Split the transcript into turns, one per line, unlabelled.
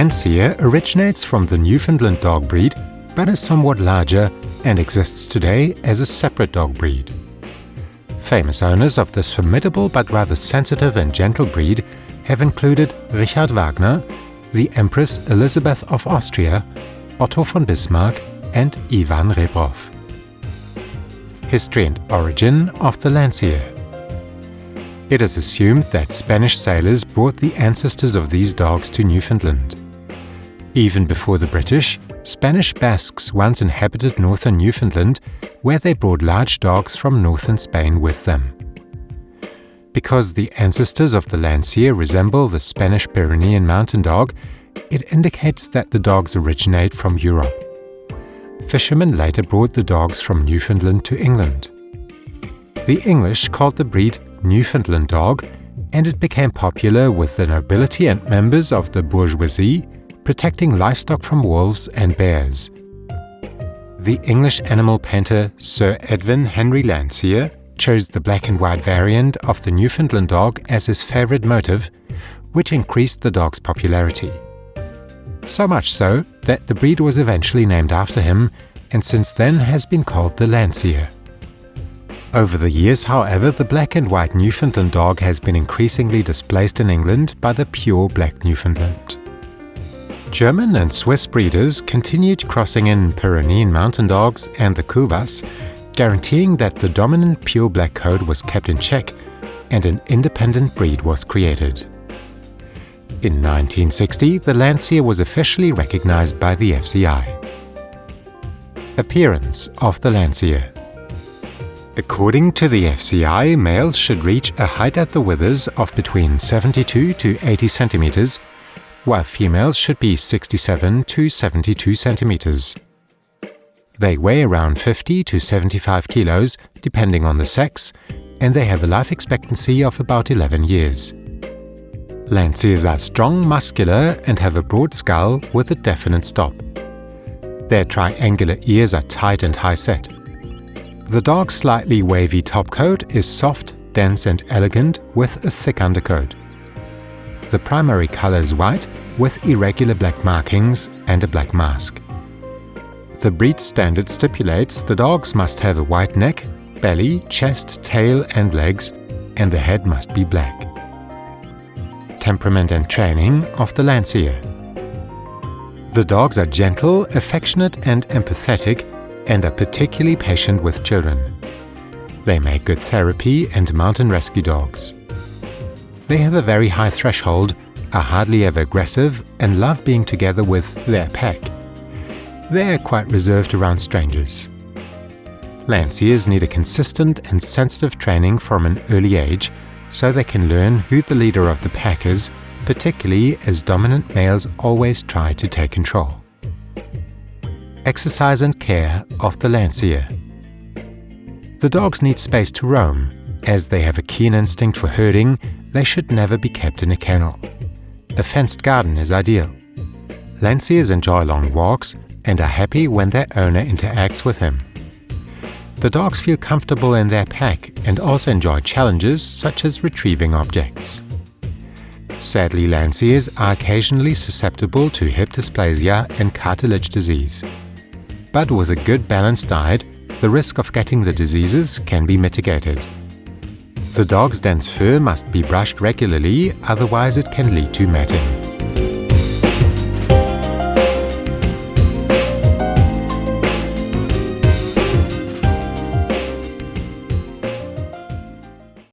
Landseer originates from the Newfoundland dog breed, but is somewhat larger and exists today as a separate dog breed. Famous owners of this formidable but rather sensitive and gentle breed have included Richard Wagner, the Empress Elizabeth of Austria, Otto von Bismarck, and Ivan Rebrov. History and origin of the Landseer. It is assumed that Spanish sailors brought the ancestors of these dogs to Newfoundland. Even before the British, Spanish Basques once inhabited northern Newfoundland, where they brought large dogs from northern Spain with them. Because the ancestors of the Landseer resemble the Spanish Pyrenean mountain dog, it indicates that the dogs originate from Europe. Fishermen later brought the dogs from Newfoundland to England. The English called the breed Newfoundland dog, and it became popular with the nobility and members of the bourgeoisie, protecting livestock from wolves and bears. The English animal painter Sir Edwin Henry Landseer chose the black and white variant of the Newfoundland dog as his favorite motive, which increased the dog's popularity. So much so that the breed was eventually named after him, and since then has been called the Landseer. Over the years, however, the black and white Newfoundland dog has been increasingly displaced in England by the pure black Newfoundland. German and Swiss breeders continued crossing in Pyrenean mountain dogs and the Cuvas, guaranteeing that the dominant pure black coat was kept in check and an independent breed was created. In 1960, the Landseer was officially recognized by the FCI. Appearance of the Landseer. According to the FCI, males should reach a height at the withers of between 72 to 80 centimeters, while females should be 67 to 72 centimeters. They weigh around 50 to 75 kilos, depending on the sex, and they have a life expectancy of about 11 years. Landseers are strong, muscular, and have a broad skull with a definite stop. Their triangular ears are tight and high-set. The dog's slightly wavy topcoat is soft, dense, and elegant with a thick undercoat. The primary color is white with irregular black markings and a black mask. The breed standard stipulates the dogs must have a white neck, belly, chest, tail, and legs, and the head must be black. Temperament and training of the Landseer. The dogs are gentle, affectionate, and empathetic, and are particularly patient with children. They make good therapy and mountain rescue dogs. They have a very high threshold, are hardly ever aggressive, and love being together with their pack. They are quite reserved around strangers. Landseers need a consistent and sensitive training from an early age, so they can learn who the leader of the pack is, particularly as dominant males always try to take control. Exercise and care of the Landseer. The dogs need space to roam. As they have a keen instinct for herding, they should never be kept in a kennel. A fenced garden is ideal. Landseers enjoy long walks and are happy when their owner interacts with him. The dogs feel comfortable in their pack and also enjoy challenges such as retrieving objects. Sadly, Landseers are occasionally susceptible to hip dysplasia and cartilage disease. But with a good balanced diet, the risk of getting the diseases can be mitigated. The dog's dense fur must be brushed regularly, otherwise it can lead to matting.